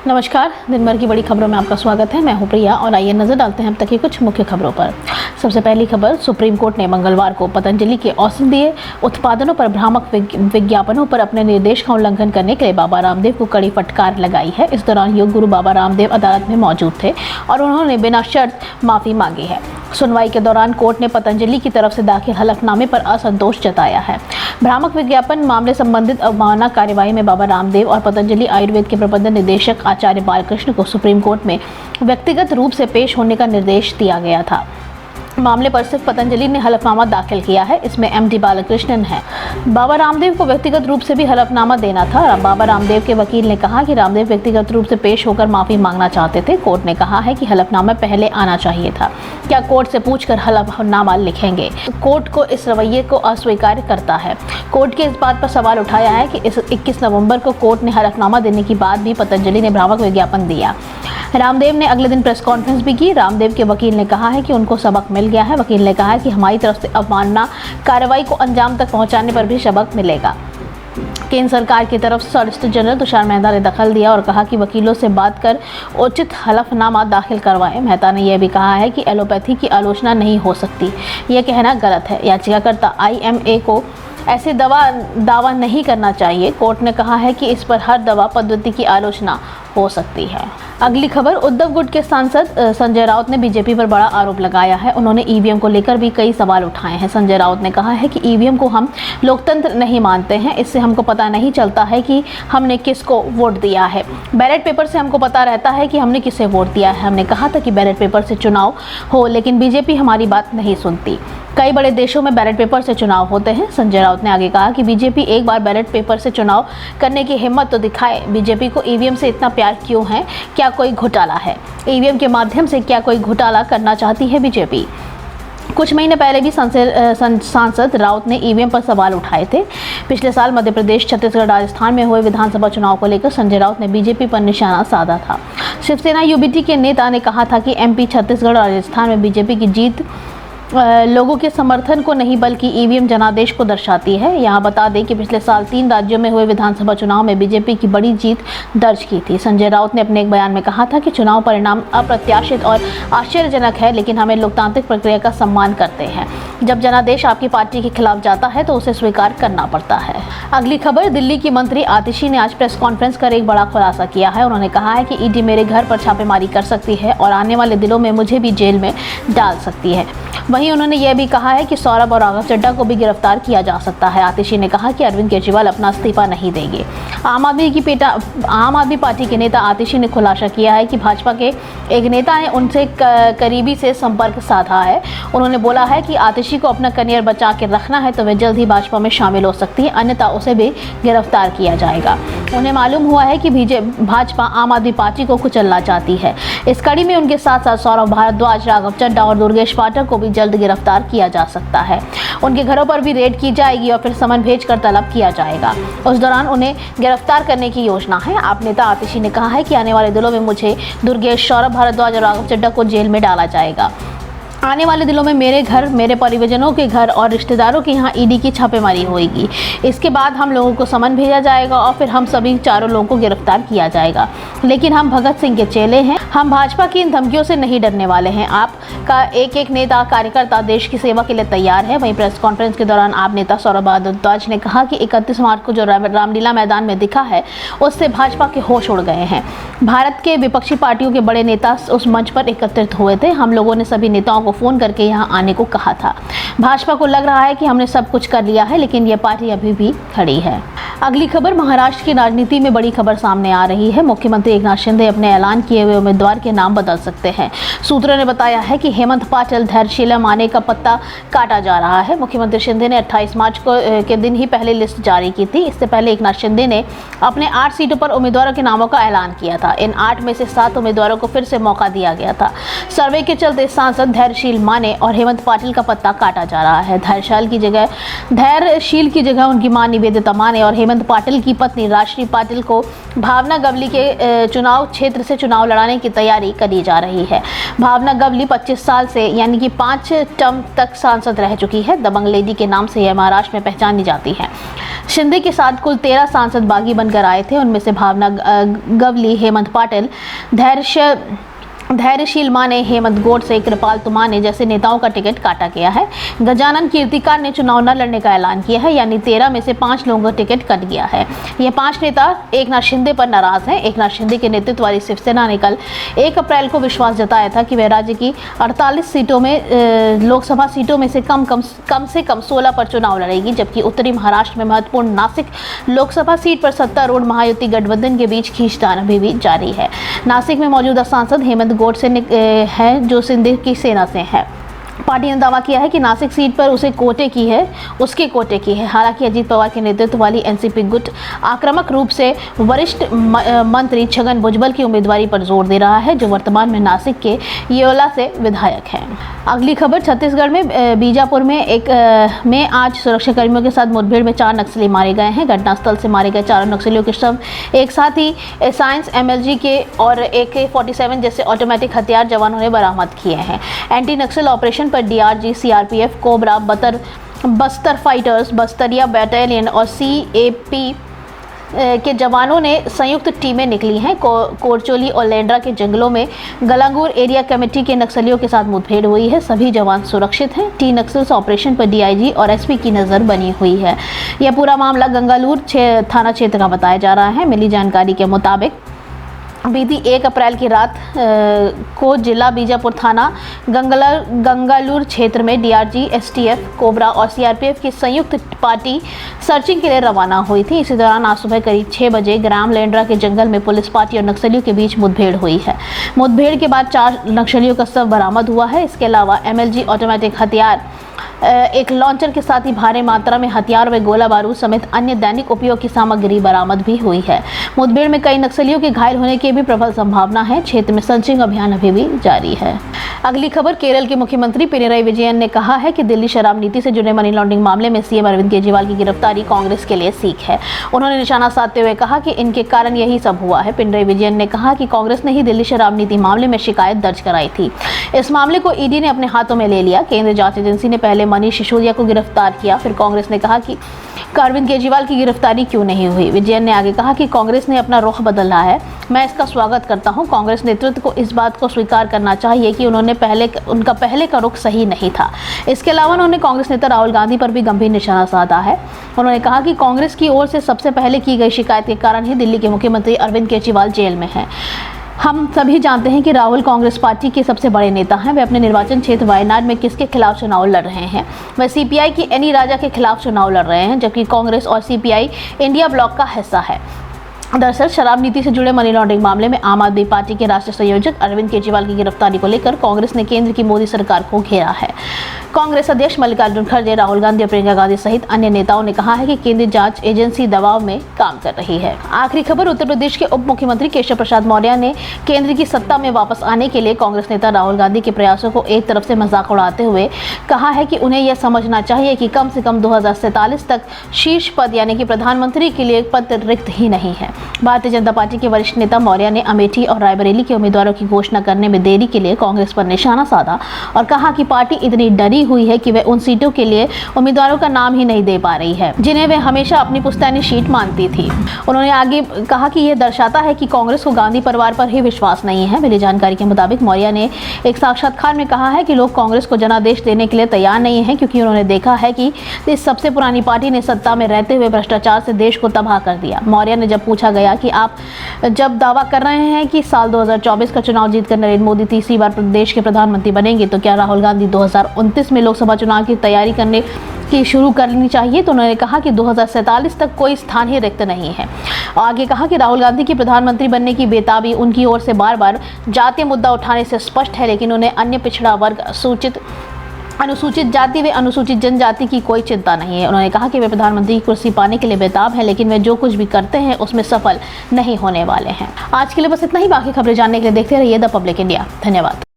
नमस्कार, दिन भर की बड़ी खबरों में आपका स्वागत है। मैं हूं प्रिया और आइए नजर डालते हैं अब तक की कुछ मुख्य खबरों पर। सबसे पहली खबर, सुप्रीम कोर्ट ने मंगलवार को पतंजलि के औषधीय उत्पादनों पर भ्रामक विज्ञापनों पर अपने निर्देश का उल्लंघन करने के लिए बाबा रामदेव को कड़ी फटकार लगाई है। इस दौरान योग गुरु बाबा रामदेव अदालत में मौजूद थे और उन्होंने बिना शर्त माफी मांगी है। सुनवाई के दौरान कोर्ट ने पतंजलि की तरफ से दाखिल हलफनामे पर असंतोष जताया है। भ्रामक विज्ञापन मामले संबंधित अवमानना कार्यवाही में बाबा रामदेव और पतंजलि आयुर्वेद के प्रबंध निदेशक आचार्य बालकृष्ण को सुप्रीम कोर्ट में व्यक्तिगत रूप से पेश होने का निर्देश दिया गया था। मामले पर सिर्फ पतंजलि ने हलफनामा दाखिल किया है, इसमें एमडी बालकृष्णन है। बाबा रामदेव को व्यक्तिगत रूप से भी हलफनामा देना था। बाबा रामदेव के वकील ने कहा कि रामदेव व्यक्तिगत रूप से पेश होकर माफी मांगना चाहते थे। कोर्ट ने कहा है कि हलफनामा पहले आना चाहिए था। क्या कोर्ट से पूछकर हलफनामा लिखेंगे? कोर्ट को इस रवैये को अस्वीकार करता है। कोर्ट के इस बात पर सवाल उठाया है कि इस 21 नवंबर को कोर्ट ने हलफनामा देने के बाद भी पतंजलि ने भ्रामक विज्ञापन दिया। रामदेव ने अगले दिन प्रेस कॉन्फ्रेंस भी की। रामदेव के वकील ने कहा है कि उनको सबक मिल गया है। वकील ने कहा है कि हमारी तरफ से अवमानना कार्रवाई को अंजाम तक पहुंचाने पर भी सबक मिलेगा। केंद्र सरकार की तरफ से सॉलिसिटर जनरल तुषार मेहता ने दखल दिया और कहा कि वकीलों से बात कर उचित हलफनामा दाखिल करवाएं। मेहता ने यह भी कहा है कि एलोपैथी की आलोचना नहीं हो सकती, यह कहना गलत है। याचिकाकर्ता IMA को ऐसे दावा नहीं करना चाहिए। कोर्ट ने कहा है कि इस पर हर दवा पद्धति की आलोचना हो सकती है। अगली खबर, उद्धव गुट के सांसद संजय राउत ने बीजेपी पर बड़ा आरोप लगाया है। उन्होंने ईवीएम को लेकर भी कई सवाल उठाए हैं। संजय राउत ने कहा है कि ईवीएम को हम लोकतंत्र नहीं मानते हैं, इससे हमको पता नहीं चलता है कि हमने किसको वोट दिया है। बैलेट पेपर से हमको पता रहता है कि हमने किसे वोट दिया है। हमने कहा था कि बैलेट पेपर से चुनाव हो, लेकिन बीजेपी हमारी बात नहीं सुनती। कई बड़े देशों में बैलेट पेपर से चुनाव होते हैं। संजय राउत ने आगे कहा कि बीजेपी एक बार बैलेट पेपर से चुनाव करने की हिम्मत तो दिखाए। बीजेपी को ईवीएम से इतना प्यार क्यों है? क्या कोई घोटाला है? ईवीएम के माध्यम से क्या कोई घोटाला करना चाहती है बीजेपी? कुछ महीने पहले भी सांसद राउत ने ईवीएम पर सवाल उठाए थे। पिछले साल मध्य प्रदेश, छत्तीसगढ़, राजस्थान में हुए विधानसभा चुनाव को लेकर संजय राउत ने बीजेपी पर निशाना साधा था। शिवसेना UBT के नेता ने कहा था कि MP, छत्तीसगढ़ और राजस्थान में बीजेपी की जीत लोगों के समर्थन को नहीं बल्कि ईवीएम जनादेश को दर्शाती है। यहाँ बता दें कि पिछले साल 3 राज्यों में हुए विधानसभा चुनाव में बीजेपी की बड़ी जीत दर्ज की थी। संजय राउत ने अपने एक बयान में कहा था कि चुनाव परिणाम अप्रत्याशित और आश्चर्यजनक है, लेकिन हमें लोकतांत्रिक प्रक्रिया का सम्मान करते हैं। जब जनादेश आपकी पार्टी के खिलाफ जाता है तो उसे स्वीकार करना पड़ता है। अगली खबर, दिल्ली की मंत्री आतिशी ने आज प्रेस कॉन्फ्रेंस कर एक बड़ा खुलासा किया है। उन्होंने कहा है कि ईडी मेरे घर पर छापेमारी कर सकती है और आने वाले दिनों में मुझे भी जेल में डाल सकती है। वहीं उन्होंने यह भी कहा है कि सौरभ और राघव चड्ढा को भी गिरफ्तार किया जा सकता है। आतिशी ने कहा कि अरविंद केजरीवाल अपना इस्तीफा नहीं देंगे। आम आदमी पार्टी के नेता आतिशी ने खुलासा किया है कि भाजपा के एक नेता ने उनसे करीबी से संपर्क साधा है। उन्होंने बोला है कि आतिशी को अपना करियर बचा के रखना है तो वे जल्द ही भाजपा में शामिल हो सकती है, अन्यथा उसे भी गिरफ्तार किया जाएगा। उन्हें मालूम हुआ है कि भाजपा आम आदमी पार्टी को कुचलना चाहती है। इस कड़ी में उनके साथ साथ सौरभ भारद्वाज, राघव चड्ढा और दुर्गेश पाठक को भी जल्द गिरफ्तार किया जा सकता है। उनके घरों पर भी रेड की जाएगी और फिर समन भेजकर तलब किया जाएगा। उस दौरान उन्हें गिरफ्तार करने की योजना है। आप नेता आतिशी ने कहा है कि आने वाले दिनों में मुझे, दुर्गेश, सौरभ भारद्वाज और राघव चड्ढा को जेल में डाला जाएगा। आने वाले दिनों में मेरे घर, मेरे परिवारजनों के घर और रिश्तेदारों के यहाँ ईडी की छापेमारी होगी। इसके बाद हम लोगों को समन भेजा जाएगा और फिर हम सभी चारों लोगों को गिरफ्तार किया जाएगा। लेकिन हम भगत सिंह के चेले हैं, हम भाजपा की इन धमकियों से नहीं डरने वाले हैं। आपका एक एक नेता, कार्यकर्ता देश की सेवा के लिए तैयार है। वहीं प्रेस कॉन्फ्रेंस के दौरान आप नेता सौरभ भारद्वाज ने कहा कि 31 मार्च को जो रामलीला मैदान में दिखा है उससे भाजपा के होश उड़ गए हैं। भारत के विपक्षी पार्टियों के बड़े नेता उस मंच पर एकत्रित हुए थे। हम लोगों ने सभी नेताओं को फोन करके यहां आने को कहा था। भाजपा को लग रहा है कि हमने सब कुछ कर लिया है, लेकिन यह पार्टी अभी भी खड़ी है। अगली खबर, महाराष्ट्र की राजनीति में बड़ी खबर सामने आ रही है। मुख्यमंत्री एकनाथ शिंदे अपने ऐलान किए हुए उम्मीदवार के नाम बदल सकते हैं। सूत्रों ने बताया है कि हेमंत पाटिल, धैर्यशीला माने का पत्ता काटा जा रहा है। मुख्यमंत्री शिंदे ने 28 मार्च के दिन ही पहले लिस्ट जारी की थी। इससे पहले एकनाथ शिंदे ने अपने 8 सीटों पर उम्मीदवारों के नामों का ऐलान किया था। इन 8 में से 7 उम्मीदवारों को फिर से मौका दिया गया था। सर्वे के चलते सांसद धैर्यशील माने और हेमंत पाटिल का पत्ता काटा जा रहा है। धैर्यशील की जगह उनकी मां निवेदिता माने और हेमंत हेमंत पाटिल की पत्नी राजश्री पाटिल को भावना गवली के चुनाव क्षेत्र से चुनाव लड़ाने की तैयारी करी जा रही है। भावना गवली 25 साल से यानी कि 5 टर्म तक सांसद रह चुकी है। दबंग लेडी के नाम से यह महाराष्ट्र में पहचानी जाती है। शिंदे के साथ कुल 13 सांसद बागी बनकर आए थे। उनमें से भावना गवली, हेमंत पाटिल, धैर्यशील माने, हेमंत गोडसे, कृपाल तुमाने जैसे नेताओं का टिकट काटा गया है। गजानन कीर्तिकार ने चुनाव न लड़ने का ऐलान किया है, यानी 13 में से 5 लोगों का टिकट कट गया है। ये 5 नेता एकनाथ शिंदे पर नाराज हैं। एकनाथ शिंदे के नेतृत्व वाली शिवसेना ने कल 1 अप्रैल को विश्वास जताया था कि वह राज्य की 48 सीटों में लोकसभा सीटों में से कम से कम 16 पर चुनाव लड़ेगी, जबकि उत्तरी महाराष्ट्र में महत्वपूर्ण नासिक लोकसभा सीट पर सत्तारूढ़ महायुति गठबंधन के बीच खींचतान अभी भी जारी है। नासिक में मौजूदा सांसद हेमंत गोडसे है जो शिंदे की सेना से है। पार्टी ने दावा किया है कि नासिक सीट पर उसके कोटे की है। हालांकि अजीत पवार के नेतृत्व वाली एनसीपी गुट आक्रामक रूप से वरिष्ठ मंत्री छगन भुजबल की उम्मीदवारी पर जोर दे रहा है, जो वर्तमान में नासिक के येवला से विधायक हैं। अगली खबर, छत्तीसगढ़ में बीजापुर में आज सुरक्षा कर्मियों के साथ मुठभेड़ में 4 नक्सली मारे गए हैं। घटनास्थल से मारे गए 4 नक्सलियों के शव एक साथ ही साइंस MLG के और AK-47 जैसे ऑटोमेटिक हथियार जवानों ने बरामद किए हैं। एंटी नक्सल ऑपरेशन पर DRG, CRPF, COBRA, Bastar fighters, Bastariya battalion और CAP के जवानों ने संयुक्त टीमें निकली हैं। कोरचोली और लेंड्रा के जंगलों में गलांगूर एरिया कमेटी के नक्सलियों के साथ मुठभेड़ हुई है। सभी जवान सुरक्षित हैं। टी नक्सल्स ऑपरेशन पर DIG और SP की नज़र बनी हुई है। यह पूरा मामला गंगालूर थाना क्षेत्र का बताया जा रहा है। मिली जानकारी के मुताबिक बीती 1 अप्रैल की रात को जिला बीजापुर थाना गंगालूर क्षेत्र में DRG, STF, कोबरा और CRPF की संयुक्त पार्टी सर्चिंग के लिए रवाना हुई थी। इसी दौरान आज सुबह करीब 6 बजे ग्राम लेंड्रा के जंगल में पुलिस पार्टी और नक्सलियों के बीच मुठभेड़ हुई है। मुठभेड़ के बाद 4 नक्सलियों का शव बरामद हुआ है। इसके अलावा MLG ऑटोमेटिक हथियार, एक लॉन्चर के साथ ही भारी मात्रा में हथियार व गोला बारूद समेत अन्य दैनिक उपयोग की सामग्री बरामद भी हुई है। मुठभेड़ में कई नक्सलियों के घायल होने की भी प्रबल संभावना है। क्षेत्र में सर्चिंग अभियान अभी भी जारी है। अगली खबर, केरल के मुख्यमंत्री पिनराई विजयन ने कहा है कि दिल्ली शराब नीति से जुड़े मनी लॉन्ड्रिंग मामले में CM अरविंद केजरीवाल की गिरफ्तारी कांग्रेस के लिए सीख है। उन्होंने निशाना साधते हुए कहा कि इनके कारण यही सब हुआ है। पिनराई विजयन ने कहा कि कांग्रेस ने ही दिल्ली शराब नीति मामले में शिकायत दर्ज कराई थी। इस मामले को ED ने अपने हाथों में ले लिया। केंद्रीय जांच एजेंसी ने पहले मनीष सिसोदिया को गिरफ्तार किया, फिर कांग्रेस ने कहा कि अरविंद केजरीवाल की गिरफ्तारी क्यों नहीं हुई। विजयन ने आगे कहा कि कांग्रेस ने अपना रुख बदला है, मैं इसका स्वागत करता हूं। कांग्रेस नेतृत्व को इस बात को स्वीकार करना चाहिए कि उनका पहले का रुख सही नहीं था। इसके अलावा उन्होंने कांग्रेस नेता राहुल गांधी पर भी गंभीर निशाना साधा है। उन्होंने कहा कि कांग्रेस की ओर से सबसे पहले की गई शिकायत के कारण ही दिल्ली के मुख्यमंत्री अरविंद केजरीवाल जेल में हैं। हम सभी जानते हैं कि राहुल कांग्रेस पार्टी के सबसे बड़े नेता हैं। वे अपने निर्वाचन क्षेत्र वायनाड में किसके खिलाफ चुनाव लड़ रहे हैं? वह CPI की एनी राजा के खिलाफ चुनाव लड़ रहे हैं, जबकि कांग्रेस और CPI इंडिया ब्लॉक का हिस्सा है। दरअसल शराब नीति से जुड़े मनी लॉन्ड्रिंग मामले में आम आदमी पार्टी के राष्ट्रीय संयोजक अरविंद केजरीवाल की गिरफ्तारी को लेकर कांग्रेस ने केंद्र की मोदी सरकार को घेरा है। कांग्रेस अध्यक्ष मल्लिकार्जुन खड़गे, राहुल गांधी और प्रियंका गांधी सहित अन्य नेताओं ने कहा है कि केंद्रीय जांच एजेंसी दबाव में काम कर रही है। आखिरी खबर, उत्तर प्रदेश के उप मुख्यमंत्री केशव प्रसाद मौर्य ने केंद्र की सत्ता में वापस आने के लिए कांग्रेस नेता राहुल गांधी के प्रयासों को एक तरफ से मजाक उड़ाते हुए कहा है कि उन्हें यह समझना चाहिए कि कम से कम 2047 तक शीर्ष पद यानी कि प्रधानमंत्री के लिए पद रिक्त ही नहीं है। भारतीय जनता पार्टी के वरिष्ठ नेता मौर्य ने अमेठी और रायबरेली के उम्मीदवारों की घोषणा करने में देरी के लिए कांग्रेस पर निशाना साधा और कहा कि पार्टी इतनी डरी हुई है कि वह उन सीटों के लिए उम्मीदवारों का नाम ही नहीं दे पा रही है जिन्हें वे हमेशा अपनी पुश्तैनी सीट मानती थी। उन्होंने आगे कहा कि यह दर्शाता है कि कांग्रेस को गांधी परिवार पर ही विश्वास नहीं है। मिली जानकारी के मुताबिक मौर्य ने एक साक्षात्कार में कहा है कि लोग कांग्रेस को जनादेश देने के लिए तैयार नहीं है, क्योंकि उन्होंने देखा है कि इस सबसे पुरानी पार्टी ने सत्ता में रहते हुए भ्रष्टाचार से देश को तबाह कर दिया। मौर्य ने जब पूछा गया कि आप जब दावा कर रहे हैं कि साल 2024 का चुनाव जीतकर नरेंद्र मोदी तीसरी बार प्रदेश के प्रधानमंत्री बनेंगे, तो क्या राहुल गांधी 2029 में लोकसभा चुनाव की तैयारी करने की शुरू करनी चाहिए? तो उन्होंने कहा कि 2047 तक कोई स्थान ही रिक्त नहीं है। और आगे कहा कि राहुल गांधी की प्रधानमंत्री बनने की बेताबी उनकी ओर से बार बार जातीय मुद्दा उठाने से स्पष्ट है, लेकिन उन्हें अन्य पिछड़ा वर्ग, अनुसूचित जाति व अनुसूचित जनजाति की कोई चिंता नहीं है। उन्होंने कहा कि वे प्रधानमंत्री की कुर्सी पाने के लिए बेताब हैं, लेकिन वे जो कुछ भी करते हैं उसमें सफल नहीं होने वाले हैं। आज के लिए बस इतना ही। बाकी खबरें जानने के लिए देखते रहिए द पब्लिक इंडिया। धन्यवाद।